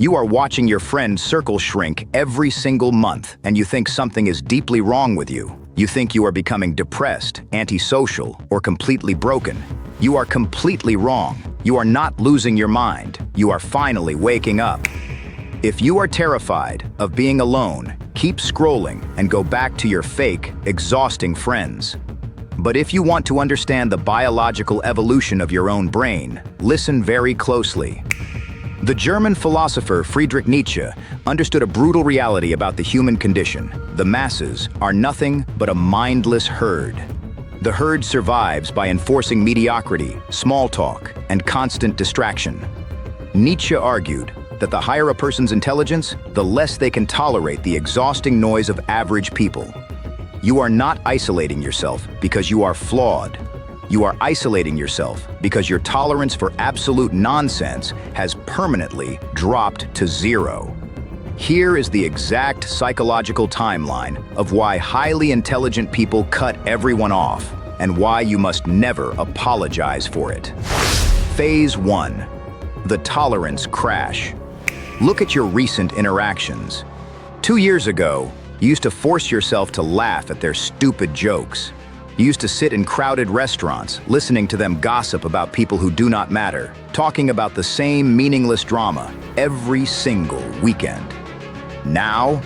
You are watching your friend's circle shrink every single month, and you think something is deeply wrong with you. You think you are becoming depressed, antisocial, or completely broken. You are completely wrong. You are not losing your mind. You are finally waking up. If you are terrified of being alone, keep scrolling and go back to your fake, exhausting friends. But if you want to understand the biological evolution of your own brain, listen very closely. The German philosopher Friedrich Nietzsche understood a brutal reality about the human condition. The masses are nothing but a mindless herd. The herd survives by enforcing mediocrity, small talk, and constant distraction. Nietzsche argued that the higher a person's intelligence, the less they can tolerate the exhausting noise of average people. You are not isolating yourself because you are flawed. You are isolating yourself because your tolerance for absolute nonsense has permanently dropped to zero. Here is the exact psychological timeline of why highly intelligent people cut everyone off and why you must never apologize for it. Phase 1. The tolerance crash. Look at your recent interactions. 2 years ago, you used to force yourself to laugh at their stupid jokes. You used to sit in crowded restaurants, listening to them gossip about people who do not matter, talking about the same meaningless drama every single weekend. Now,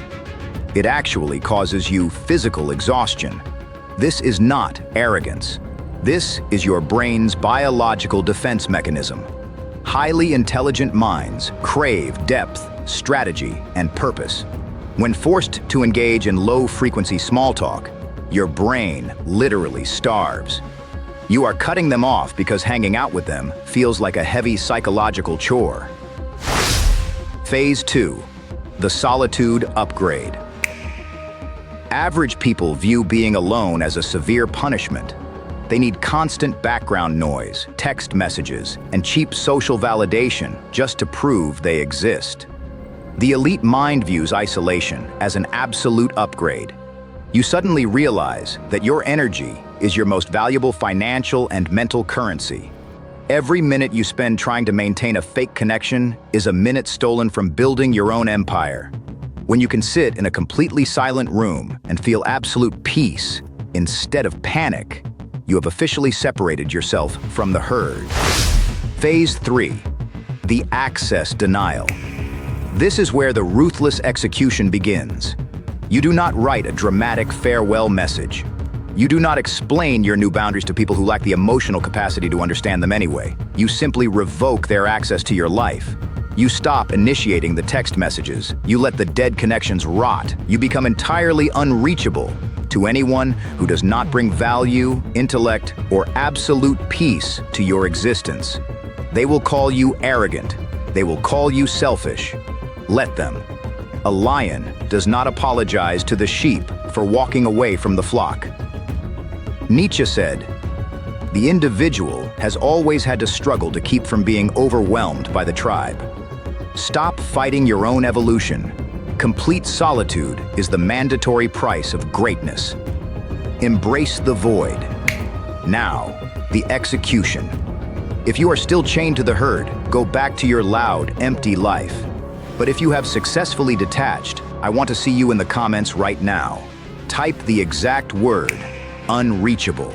it actually causes you physical exhaustion. This is not arrogance. This is your brain's biological defense mechanism. Highly intelligent minds crave depth, strategy, and purpose. When forced to engage in low-frequency small talk, your brain literally starves. You are cutting them off because hanging out with them feels like a heavy psychological chore. Phase 2. The solitude upgrade. Average people view being alone as a severe punishment. They need constant background noise, text messages, and cheap social validation just to prove they exist. The elite mind views isolation as an absolute upgrade. You suddenly realize that your energy is your most valuable financial and mental currency. Every minute you spend trying to maintain a fake connection is a minute stolen from building your own empire. When you can sit in a completely silent room and feel absolute peace instead of panic, you have officially separated yourself from the herd. Phase 3. The access denial. This is where the ruthless execution begins. You do not write a dramatic farewell message. You do not explain your new boundaries to people who lack the emotional capacity to understand them anyway. You simply revoke their access to your life. You stop initiating the text messages. You let the dead connections rot. You become entirely unreachable to anyone who does not bring value, intellect, or absolute peace to your existence. They will call you arrogant. They will call you selfish. Let them. A lion does not apologize to the sheep for walking away from the flock. Nietzsche said, "The individual has always had to struggle to keep from being overwhelmed by the tribe." Stop fighting your own evolution. Complete solitude is the mandatory price of greatness. Embrace the void. Now, the execution. If you are still chained to the herd, go back to your loud, empty life. But if you have successfully detached, I want to see you in the comments right now. Type the exact word, unreachable.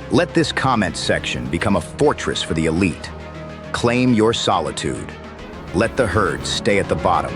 Let this comment section become a fortress for the elite. Claim your solitude. Let the herd stay at the bottom.